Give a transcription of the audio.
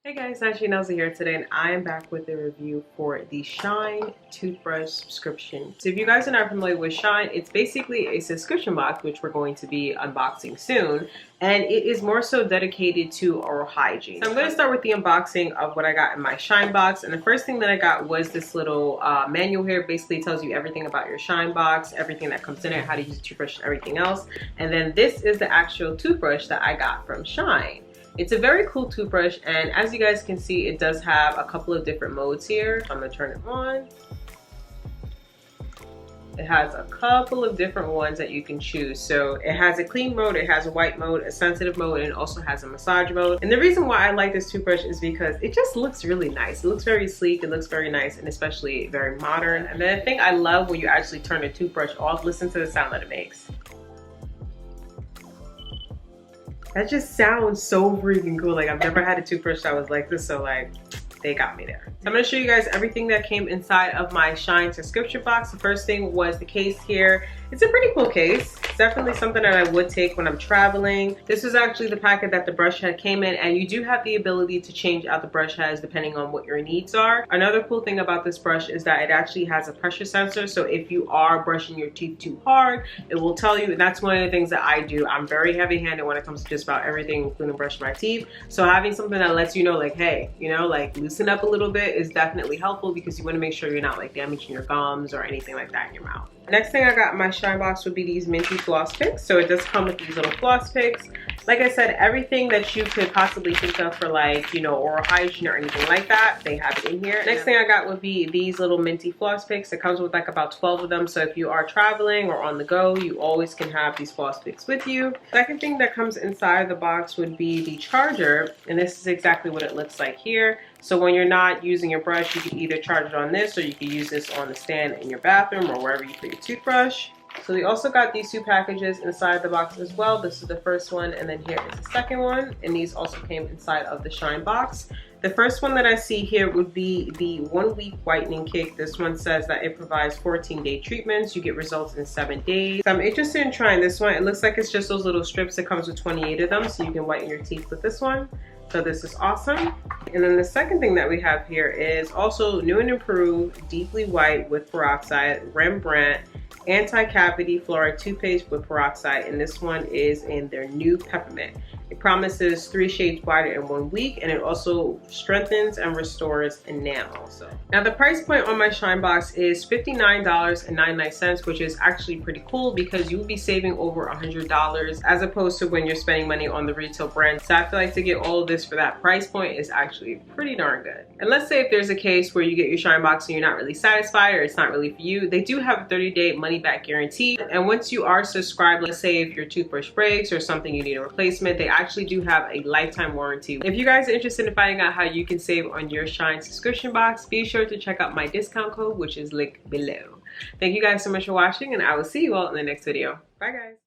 Hey guys, Shyn Nellzy here today, and I am back with a review for the Shyn Toothbrush Subscription. So if you guys are not familiar with Shyn, it's basically a subscription box which we're going to be unboxing soon, and it is more so dedicated to oral hygiene. So I'm going to start with the unboxing of what I got in my Shyn box, and the first thing that I got was this little manual here. Basically tells you everything about your Shyn box, everything that comes in it, how to use the toothbrush and everything else. And then this is the actual toothbrush that I got from Shyn. It's a very cool toothbrush, and as you guys can see, it does have a couple of different modes here. I'm gonna turn it on. It has a couple of different ones that you can choose. So it has a clean mode, it has a white mode, a sensitive mode, and it also has a massage mode. And the reason why I like this toothbrush is because it just looks really nice. It looks very sleek, it looks very nice, and especially very modern. And then the thing I love when you actually turn the toothbrush off, listen to the sound that it makes. That just sounds so freaking cool. Like, I've never had a toothbrush that was like this, so like, they got me there. So I'm gonna show you guys everything that came inside of my Shyn subscription box. The first thing was the case here. It's a pretty cool case. It's definitely something that I would take when I'm traveling. This is actually the packet that the brush head came in, and you do have the ability to change out the brush heads depending on what your needs are. Another cool thing about this brush is that it actually has a pressure sensor, so if you are brushing your teeth too hard, it will tell you, and that's one of the things that I do. I'm very heavy-handed when it comes to just about everything, including brushing my teeth. So having something that lets you know, like, hey, you know, like, loosen up a little bit is definitely helpful, because you want to make sure you're not like damaging your gums or anything like that in your mouth. Next thing I got in my Shyn box would be these minty floss picks. So it does come with these little floss picks. Like I said, everything that you could possibly think of for, like, you know, oral hygiene or anything like that, they have it in here. Next thing I got would be these little minty floss picks. It comes with like about 12 of them. So if you are traveling or on the go, you always can have these floss picks with you. Second thing that comes inside the box would be the charger. And this is exactly what it looks like here. So when you're not using your brush, you can either charge it on this, or you can use this on the stand in your bathroom or wherever you put your toothbrush. So we also got these two packages inside the box as well. This is the first one, and then here is the second one. And these also came inside of the Shyn box. The first one that I see here would be the 1-week whitening kit. This one says that it provides 14-day treatments. You get results in 7 days. So I'm interested in trying this one. It looks like it's just those little strips. It comes with 28 of them, so you can whiten your teeth with this one. So this is awesome. And then the second thing that we have here is also new and improved Deeply White with Peroxide Rembrandt Anti-Cavity Fluoride Toothpaste with Peroxide, and this one is in their new Peppermint. It promises 3 shades whiter in 1 week, and it also strengthens and restores enamel. So now the price point on my Shyn box is $59.99, which is actually pretty cool because you will be saving over $100 as opposed to when you're spending money on the retail brand. So I feel like to get all of this for that price point is actually pretty darn good. And let's say if there's a case where you get your Shyn box and you're not really satisfied, or it's not really for you, they do have a 30-day money back guarantee. And once you are subscribed, let's say if your toothbrush breaks or something, you need a replacement, they actually do have a lifetime warranty. If you guys are interested in finding out how you can save on your Shyn subscription box, be sure to check out my discount code, which is linked below. Thank you guys so much for watching, and I will see you all in the next video. Bye guys.